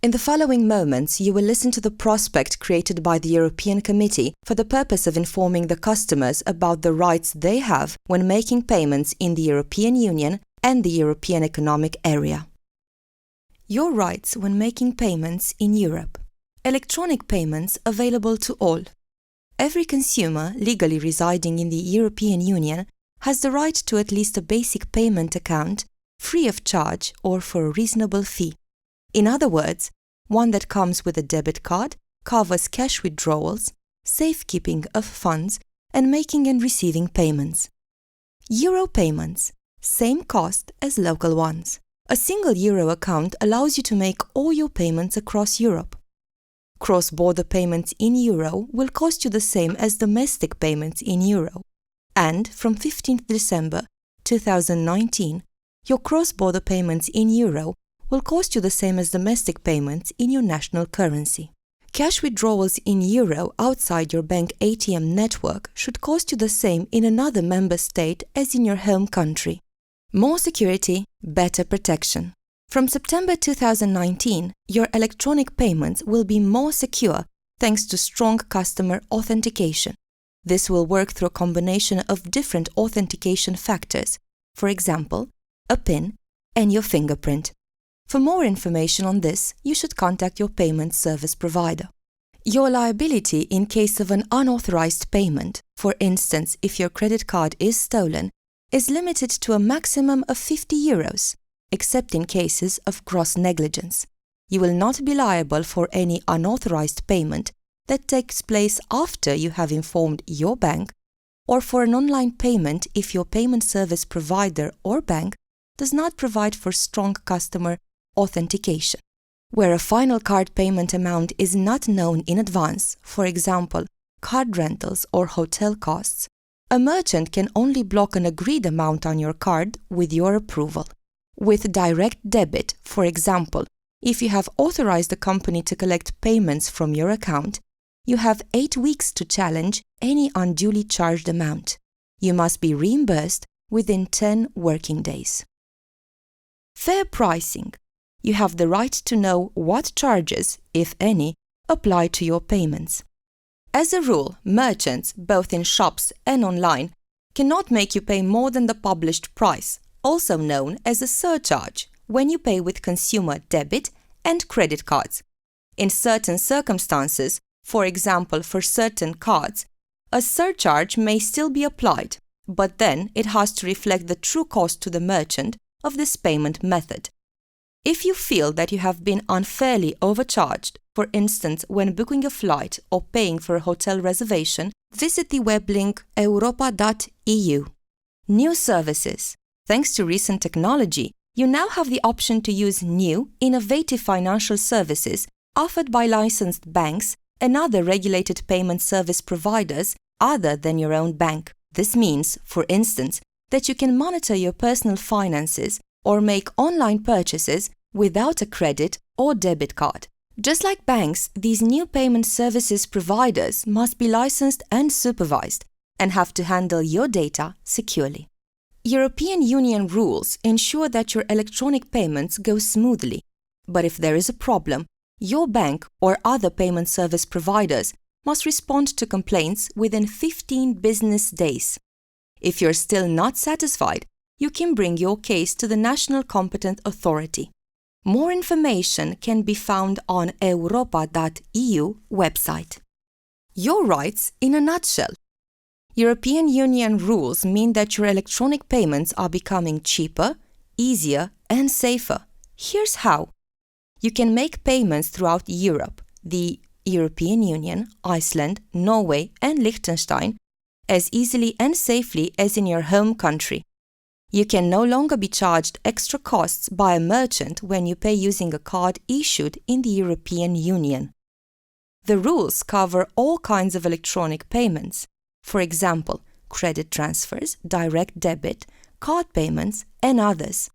In the following moments, you will listen to the prospect created by the European Committee for the purpose of informing the customers about the rights they have when making payments in the European Union and the European Economic Area. Your rights when making payments in Europe. Electronic payments available to all. Every consumer legally residing in the European Union has the right to at least a basic payment account, free of charge or for a reasonable fee. In other words, one that comes with a debit card, covers cash withdrawals, safekeeping of funds, and making and receiving payments. Euro payments, same cost as local ones. A single euro account allows you to make all your payments across Europe. Cross-border payments in euro will cost you the same as domestic payments in euro. And from 15th December 2019, your cross-border payments in euro will cost you the same as domestic payments in your national currency. Cash withdrawals in euro outside your bank ATM network should cost you the same in another member state as in your home country. More security, better protection. From September 2019, your electronic payments will be more secure thanks to strong customer authentication. This will work through a combination of different authentication factors, for example, a PIN and your fingerprint. For more information on this, you should contact your payment service provider. Your liability in case of an unauthorized payment, for instance if your credit card is stolen, is limited to a maximum of 50 euros, except in cases of gross negligence. You will not be liable for any unauthorized payment that takes place after you have informed your bank, or for an online payment if your payment service provider or bank does not provide for strong customer authentication. Where a final card payment amount is not known in advance, for example, card rentals or hotel costs, a merchant can only block an agreed amount on your card with your approval. With direct debit, for example, if you have authorized a company to collect payments from your account, you have 8 weeks to challenge any unduly charged amount. You must be reimbursed within 10 working days. Fair pricing. You have the right to know what charges, if any, apply to your payments. As a rule, merchants, both in shops and online, cannot make you pay more than the published price, also known as a surcharge, when you pay with consumer debit and credit cards. In certain circumstances, for example for certain cards, a surcharge may still be applied, but then it has to reflect the true cost to the merchant of this payment method. If you feel that you have been unfairly overcharged, for instance when booking a flight or paying for a hotel reservation, visit the web link europa.eu. New services. Thanks to recent technology, you now have the option to use new, innovative financial services offered by licensed banks and other regulated payment service providers other than your own bank. This means, for instance, that you can monitor your personal finances or make online purchases without a credit or debit card. Just like banks, these new payment services providers must be licensed and supervised and have to handle your data securely. European Union rules ensure that your electronic payments go smoothly, but if there is a problem, your bank or other payment service providers must respond to complaints within 15 business days. If you're still not satisfied, you can bring your case to the national competent authority. More information can be found on europa.eu website. Your rights in a nutshell. European Union rules mean that your electronic payments are becoming cheaper, easier, and safer. Here's how. You can make payments throughout Europe, the European Union, Iceland, Norway, and Liechtenstein, as easily and safely as in your home country. You can no longer be charged extra costs by a merchant when you pay using a card issued in the European Union. The rules cover all kinds of electronic payments, for example, credit transfers, direct debit, card payments, and others.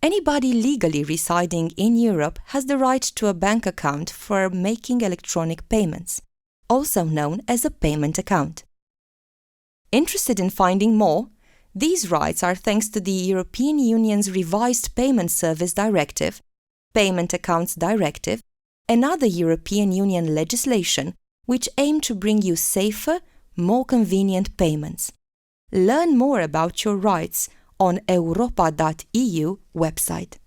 Anybody legally residing in Europe has the right to a bank account for making electronic payments, also known as a payment account. Interested in finding more? These rights are thanks to the European Union's revised Payment Services Directive, Payment Accounts Directive, and other European Union legislation which aim to bring you safer, more convenient payments. Learn more about your rights on europa.eu website.